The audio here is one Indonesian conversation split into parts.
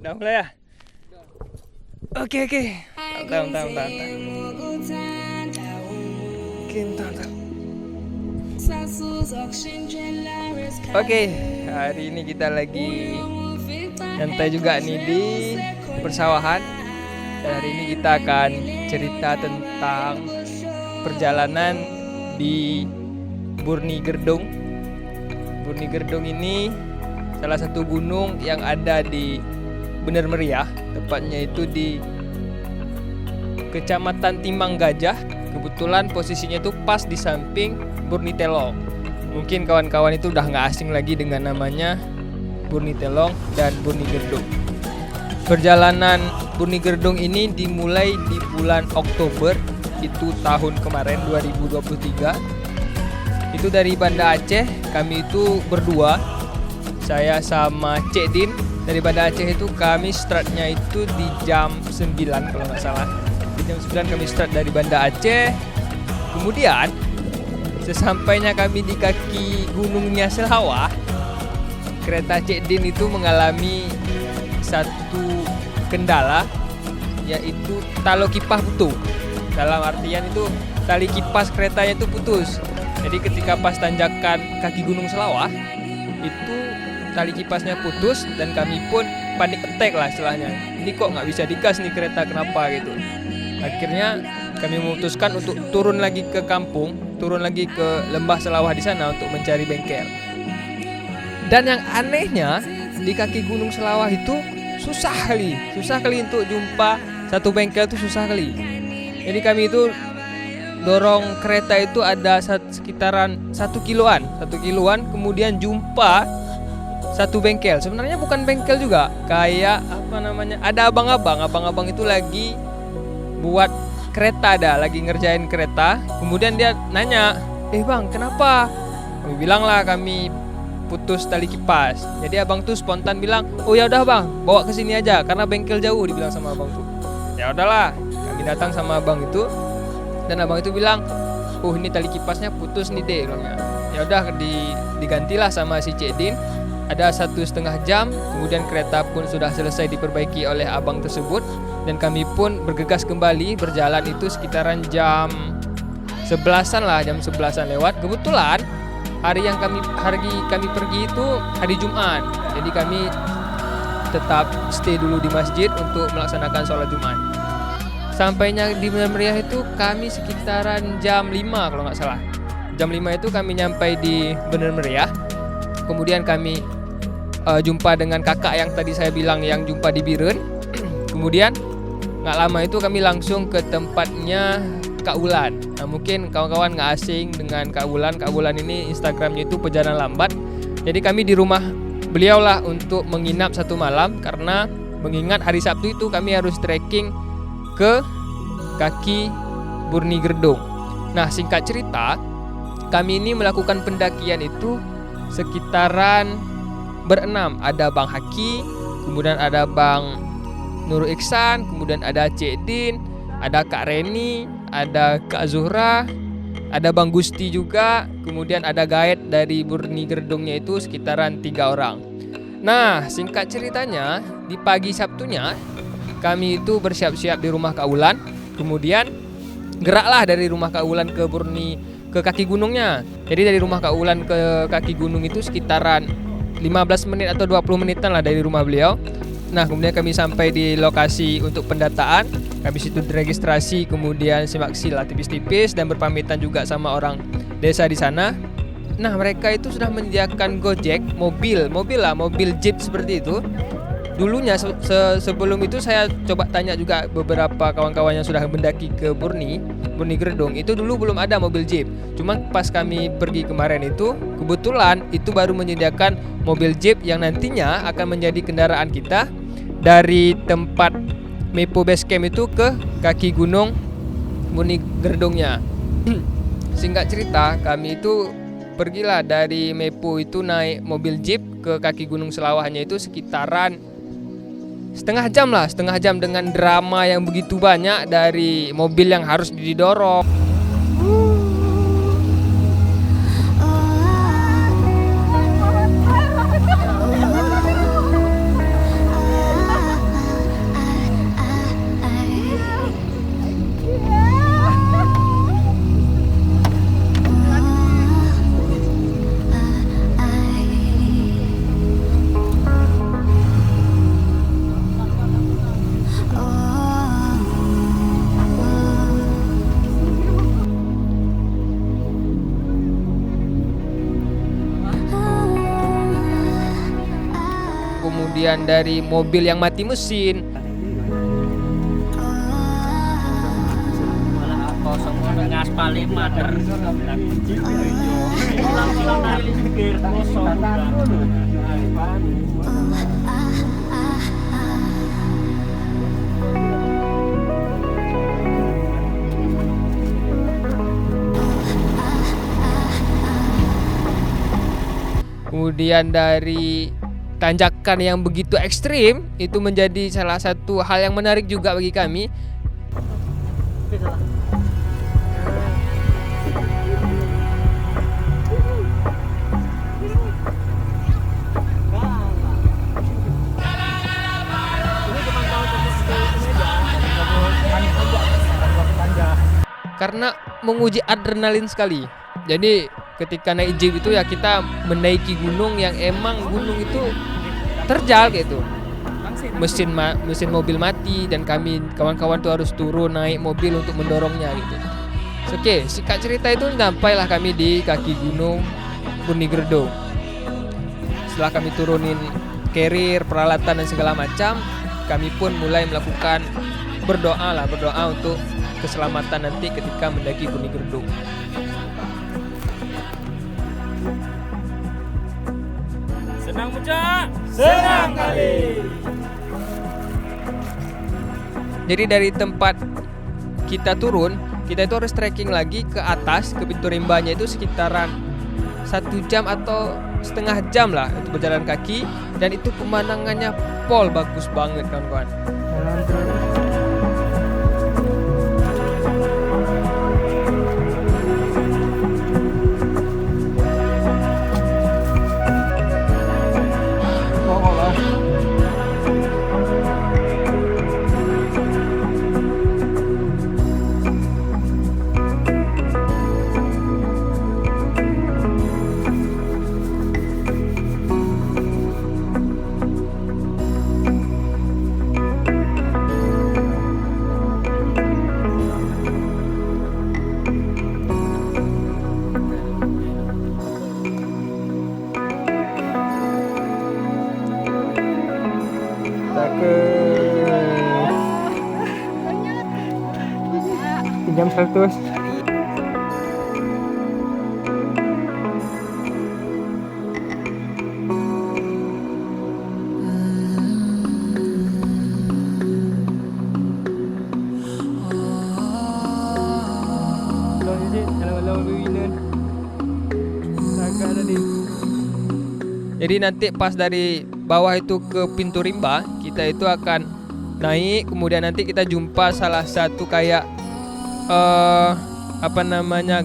Udah mulai ya? Oke. Bentar. Oke, hari ini kita lagi nyantai juga nih di persawahan. Dan hari ini kita akan cerita tentang perjalanan di Burni Gerdung. Burni Gerdung ini salah satu gunung yang ada di Bener Meriah, tepatnya itu di Kecamatan Timang Gajah. Kebetulan posisinya itu pas di samping Burni Telong. Mungkin kawan-kawan itu udah gak asing lagi dengan namanya Burni Telong dan Burni Gerdung. Perjalanan Burni Gerdung ini dimulai di bulan Oktober, itu tahun kemarin 2023. Itu dari Banda Aceh, kami itu berdua, saya sama Cek Din. Dari Banda Aceh itu kami startnya itu di jam 9 kalau nggak salah. Di jam 9 kami start dari Banda Aceh. Kemudian sesampainya kami di kaki gunungnya Selawah, kereta Cek Din itu mengalami satu kendala, yaitu tali kipas putus. Dalam artian itu tali kipas keretanya itu putus. Jadi ketika pas tanjakan kaki gunung Selawah itu tali kipasnya putus dan kami pun panik attack lah istilahnya. Ini kok nggak bisa digas nih kereta, kenapa gitu. Akhirnya kami memutuskan untuk turun lagi ke kampung, turun lagi ke lembah Selawah di sana untuk mencari bengkel. Dan yang anehnya di kaki gunung Selawah itu susah kali untuk jumpa satu bengkel, itu susah kali. Jadi kami itu dorong kereta itu ada sekitaran 1 kiloan, kemudian jumpa satu bengkel. Sebenarnya bukan bengkel juga, kayak ada abang-abang itu lagi buat kereta, lagi ngerjain kereta. Kemudian dia nanya, bang, kenapa? Kami bilang lah kami putus tali kipas. Jadi abang tuh spontan bilang, oh ya udah bang, bawa ke sini aja karena bengkel jauh, dibilang sama abang tuh. Ya udahlah, kami datang sama abang itu. Dan abang itu bilang, oh ini tali kipasnya putus nih deh, bilangnya. Ya udah digantilah sama si Cek Din. Ada 1,5 jam, kemudian kereta pun sudah selesai diperbaiki oleh abang tersebut. Dan kami pun bergegas kembali berjalan itu sekitaran jam 11-an lah, jam 11-an lewat. Kebetulan hari kami pergi itu hari Jumat. Jadi kami tetap stay dulu di masjid untuk melaksanakan sholat Jumat. Sampainya di Bener Meriah itu kami sekitaran jam 5 kalau nggak salah. Jam 5 itu kami nyampai di Bener Meriah. Kemudian kami jumpa dengan kakak yang tadi saya bilang yang jumpa di Biren. Kemudian nggak lama itu kami langsung ke tempatnya Kak Wulan. Nah, mungkin kawan-kawan nggak asing dengan Kak Wulan. Kak Wulan ini Instagramnya itu Perjalanan Lambat. Jadi kami di rumah beliau lah untuk menginap 1 malam, karena mengingat hari Sabtu itu kami harus trekking ke kaki Burni Gerdung. Nah, singkat cerita, kami ini melakukan pendakian itu sekitaran berenam. Ada Bang Haki, kemudian ada Bang Nurul Iksan, kemudian ada Cek Din, ada Kak Reni, ada Kak Zuhra, ada Bang Gusti juga, kemudian ada guide dari Burni Gerdungnya itu sekitaran 3 orang. Nah, singkat ceritanya, di pagi Sabtunya kami itu bersiap-siap di rumah Kak Wulan. Kemudian geraklah dari rumah Kak Wulan ke kaki gunungnya. Jadi dari rumah Kak Wulan ke kaki gunung itu sekitaran 15 menit atau 20 menitan lah dari rumah beliau. Nah, kemudian kami sampai di lokasi untuk pendataan. Kami situ diregistrasi, kemudian simak sila tipis-tipis dan berpamitan juga sama orang desa di sana. Nah, mereka itu sudah menyediakan Gojek, mobil jeep seperti itu. Dulunya sebelum itu saya coba tanya juga beberapa kawan-kawan yang sudah mendaki ke Burni Gerdung, itu dulu belum ada mobil jeep. Cuma pas kami pergi kemarin itu kebetulan itu baru menyediakan mobil jeep yang nantinya akan menjadi kendaraan kita dari tempat Mepo Base Camp itu ke kaki gunung Burni Gerdungnya. Singkat cerita, kami itu pergilah dari Mepo itu naik mobil jeep ke kaki gunung Selawahnya itu sekitaran setengah jam dengan drama yang begitu banyak dari mobil yang harus didorong. kemudian dari mobil yang mati mesin. Kemudian dari tanjakan yang begitu ekstrim itu menjadi salah satu hal yang menarik juga bagi kami. Karena menguji adrenalin sekali. Jadi ketika naik jeep itu ya kita menaiki gunung yang emang gunung itu terjal gitu. Mesin mobil mati dan kami kawan-kawan tuh harus turun naik mobil untuk mendorongnya gitu. Oke, singkat cerita itu sampailah kami di kaki gunung Burnigredong. Setelah kami turunin carrier, peralatan dan segala macam, kami pun mulai melakukan berdoa untuk keselamatan nanti ketika mendaki Burnigredong. Senang Puncak, senang kali. Jadi dari tempat kita turun, kita itu harus trekking lagi ke atas ke pintu rimbanya itu sekitaran 1 jam atau setengah jam lah itu berjalan kaki, dan itu pemandangannya bagus banget kawan-kawan. Jam 100. Jadi nanti pas dari bawah itu ke pintu rimba, kita itu akan naik, kemudian nanti kita jumpa salah satu kayak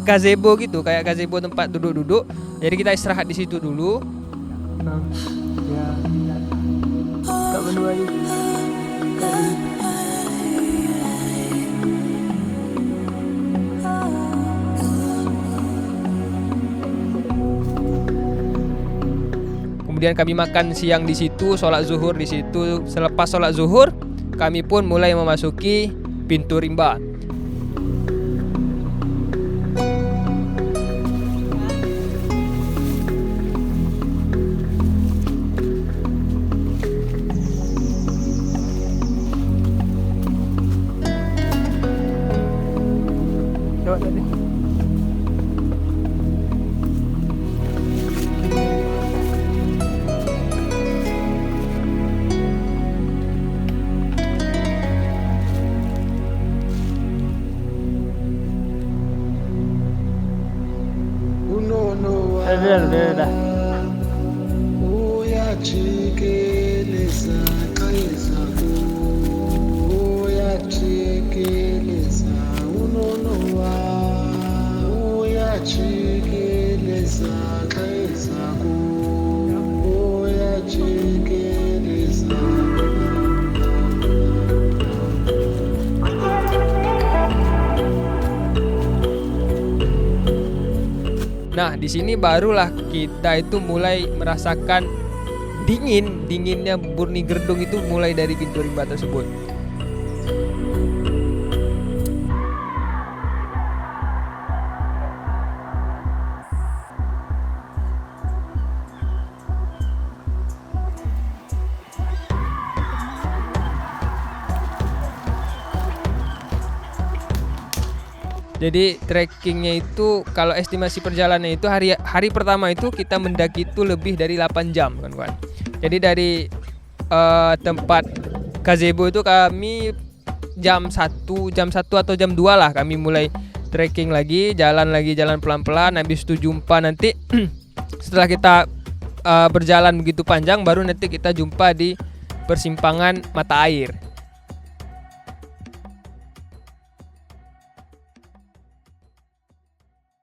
gazebo gitu, kayak gazebo tempat duduk-duduk. Jadi kita istirahat di situ dulu. Ya. Tak berdua ni. Kemudian kami makan siang di situ, sholat zuhur di situ. Selepas sholat zuhur, kami pun mulai memasuki pintu rimba. Dah. Nah, di sini barulah kita itu mulai merasakan dinginnya Burnigredong itu mulai dari pintu rimba tersebut. Jadi trekkingnya itu kalau estimasi perjalanannya itu hari pertama itu kita mendaki itu lebih dari 8 jam kawan-kawan. Jadi dari tempat gazebo itu kami jam 1 atau jam 2 lah kami mulai trekking lagi, jalan pelan-pelan. Habis itu jumpa nanti setelah kita berjalan begitu panjang baru nanti kita jumpa di persimpangan mata air.